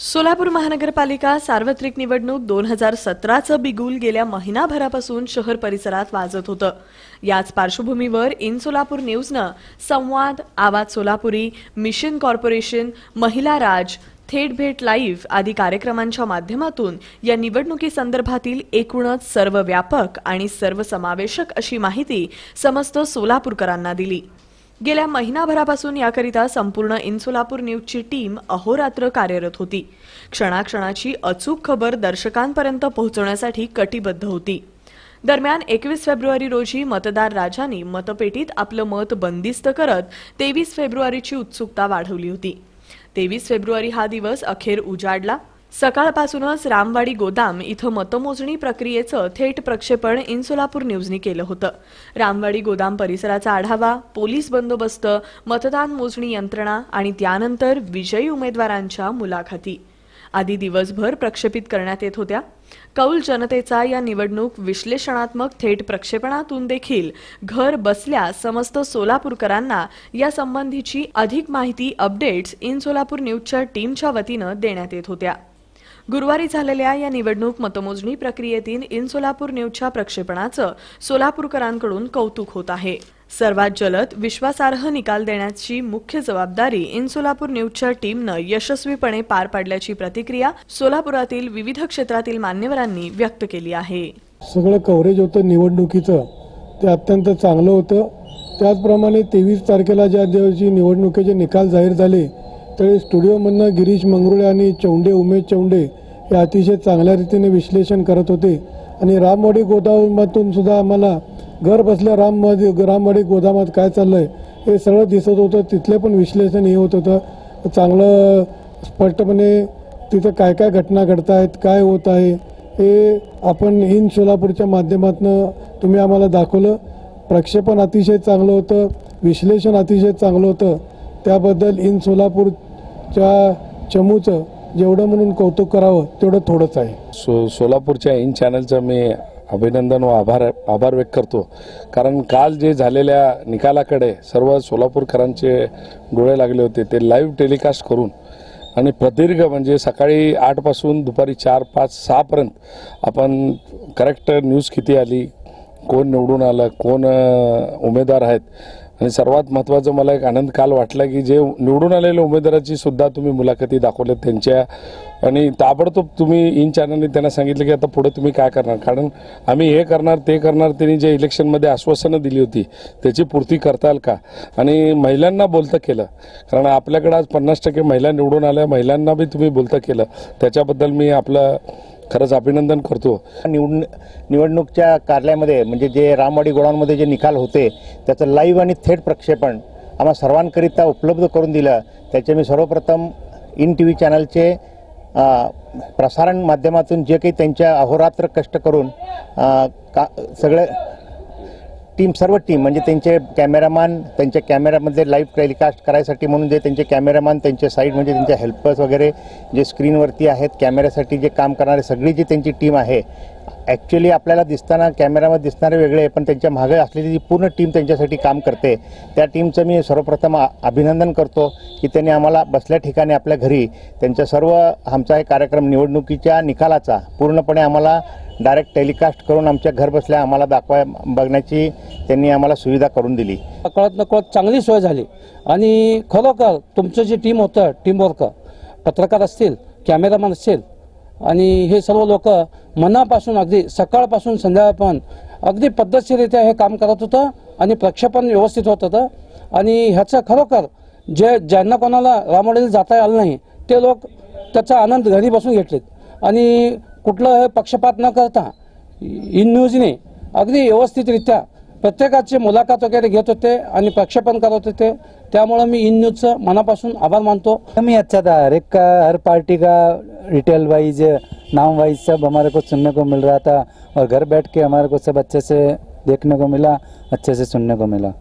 सोलापूर महानगरपालिका सार्वत्रिक निवडणूक 2017चं बिगुल गेल्या महिनाभरापासून शहर परिसरात वाजत होतं। याच पार्श्वभूमीवर इन सोलापूर न्यूजनं संवाद, आवाज सोलापुरी, मिशन कॉर्पोरेशन, महिला राज, थेट भेट लाईव्ह आदी कार्यक्रमांच्या माध्यमातून या निवडणुकीसंदर्भातील एकूणच सर्वव्यापक आणि सर्वसमावेशक अशी माहिती समस्त सोलापूरकरांना दिली। गेल्या महिनाभरापासून याकरिता संपूर्ण इन सोलापूर न्यूजची टीम अहोरात्र कार्यरत होती। क्षणाक्षणाची अचूक खबर दर्शकांपर्यंत पोहोचवण्यासाठी कटिबद्ध होती। दरम्यान 21 फेब्रुवारी रोजी मतदार राजांनी मतपेटीत आपलं मत बंदिस्त करत 23 फेब्रुवारीची उत्सुकता वाढवली होती। 23 फेब्रुवारी हा दिवस अखेर उजाडला। सकाळपासूनच रामवाडी गोदाम इथं मतमोजणी प्रक्रियेचं थेट प्रक्षेपण इन सोलापूर न्यूजनी केलं होतं। रामवाडी गोदाम परिसराचा आढावा, पोलीस बंदोबस्त, मतदान मोजणी यंत्रणा आणि त्यानंतर विजयी उमेदवारांच्या मुलाखती आदी दिवसभर प्रक्षेपित करण्यात येत होत्या। कौल जनतेचा या निवडणूक विश्लेषणात्मक थेट प्रक्षेपणातून देखील घर बसल्या समस्त सोलापूरकरांना या संबंधीची अधिक माहिती अपडेट्स इन सोलापूर न्यूजच्या टीमच्या वतीनं देण्यात येत होत्या। गुरुवारी झालेल्या या निवडणूक मतमोजणी प्रक्रियेतील इन सोलापूर न्यूजच्या प्रक्षेपणाचं सोलापूरकरांकडून कौतुक होत आहे। सर्वात जलद विश्वासार्ह निकाल देण्याची मुख्य जबाबदारी इन सोलापूर न्यूजच्या टीमनं यशस्वीपणे पार पाडल्याची प्रतिक्रिया सोलापुरातील विविध क्षेत्रातील मान्यवरांनी व्यक्त केली आहे। सगळं कव्हरेज होतं निवडणुकीचं, ते अत्यंत चांगलं होतं। त्याचप्रमाणे 23 तारखेला ज्या दिवशी निवडणुकीचे निकाल जाहीर झाले त्यावेळी स्टुडिओमधनं गिरीश मंगरुळे आणि उमेश चौंडे हे अतिशय चांगल्या रीतीने विश्लेषण करत होते आणि रामवाडी गोदामातून सुद्धा आम्हाला घर बसल्या रामवाडी गोदामात काय चाललंय हे सगळं दिसत होतं। तिथले पण विश्लेषण हे होत होतं चांगलं स्पष्टपणे तिथं काय काय घटना घडतायत, काय होत आहे हे आपण इन सोलापूरच्या माध्यमातून तुम्ही आम्हाला दाखवलं। प्रक्षेपण अतिशय चांगलं होतं, विश्लेषण अतिशय चांगलं होतं। त्याबद्दल इन सोलापूरच्या चमूचं जेवढं म्हणून कौतुक करावं तेवढं थोडंच आहे। सोलापूरच्या इन चॅनलचं मी अभिनंदन व आभार व्यक्त करतो, कारण काल जे झालेल्या निकालाकडे सर्व सोलापूरकरांचे डोळे लागले होते। ते लाईव्ह टेलिकास्ट करून आणि प्रदीर्घ म्हणजे सकाळी 8 पासून दुपारी 4, 5, 6 पर्यंत आपण करेक्ट न्यूज किती आली, कोण निवडून आलं, कोण उमेदवार आहेत आणि सर्वात महत्त्वाचं मला एक आनंद काल वाटला की जे निवडून आलेल्या उमेदवाराची सुद्धा तुम्ही मुलाखती दाखवल्या त्यांच्या आणि ताबडतोब तुम्ही इन चॅनलने त्यांना सांगितलं की आता पुढे तुम्ही काय करणार, कारण आम्ही हे करणार ते करणार। त्यांनी जे इलेक्शनमध्ये आश्वासनं दिली होती त्याची पूर्ती करताल का, आणि महिलांना बोलतं केलं, कारण आपल्याकडे आज 50% महिला निवडून आल्या, महिलांना बी तुम्ही बोलतं केलं, त्याच्याबद्दल मी आपलं खरंच अभिनंदन करतो। निवडणूकच्या कार्यालयामध्ये म्हणजे जे रामवाडी गोडाऊनमध्ये जे निकाल होते त्याचं लाईव्ह आणि थेट प्रक्षेपण आम्हा सर्वांकरिता उपलब्ध करून दिलं। त्याचे मी सर्वप्रथम इन टी व्ही चॅनलचे प्रसारण माध्यमातून जे काही त्यांच्या अहोरात्र कष्ट करून सगळे सर्व टीम म्हणजे त्यांचे कॅमेरामॅन, त्यांच्या कॅमेऱ्यामध्ये लाईव्ह टेलिकास्ट करायसाठी म्हणून जे त्यांचे कॅमेरामॅन, त्यांचे साईड म्हणजे त्यांचे हेल्पर्स वगैरे जे स्क्रीनवरती आहेत कॅमेऱ्यासाठी जे काम करणारे सगळी जी त्यांची टीम आहे, ॲक्च्युली आपल्याला दिसताना कॅमेरामध्ये दिसणारे वेगळे पण त्यांच्या मागे असलेली जी पूर्ण टीम त्यांच्यासाठी काम करते त्या टीमचं मी सर्वप्रथम अभिनंदन करतो की त्यांनी आम्हाला बसल्या ठिकाणी आपल्या घरी त्यांच्या सर्व आमचा हे कार्यक्रम निवडणुकीच्या निकालाचा पूर्णपणे आम्हाला डायरेक्ट टेलिकास्ट करून आमच्या घर बसल्या आम्हाला बघण्याची त्यांनी आम्हाला सुविधा करून दिली। कळत नकळत चांगली सोय झाली आणि खरोखर तुमचं जे टीम होतं, टीमवर्क, पत्रकार असतील, कॅमेरामॅन असतील आणि हे सर्व लोक मनापासून अगदी सकाळपासून संध्याकाळपर्यंत अगदी पद्धतशीररित्या हे काम करत होतं आणि प्रक्षेपण व्यवस्थित होत होतं आणि ह्याचं खरोखर ज्यांना कोणाला रामवाडीला जाता आलं नाही ते लोक त्याचा आनंद घरी बसून घेतलेत आणि कुठलं पक्षपात न करता इन न्यूजने अगदी व्यवस्थितरित्या प्रत्येकाची मुलाखत वगैरे घेत होते आणि प्रक्षेपण करत होते। त्यामुळे मी इन न्यूजचं मनापासून आभार मानतो। हमें अच्छा था, हर एक का हर पार्टी का डिटेल वाइज, नाम वाइज सब हमारे को सुनने को मिल रहा था और घर बैठ के हमारे को सब अच्छे से देखने को मिला, अच्छे से सुनने को मिला।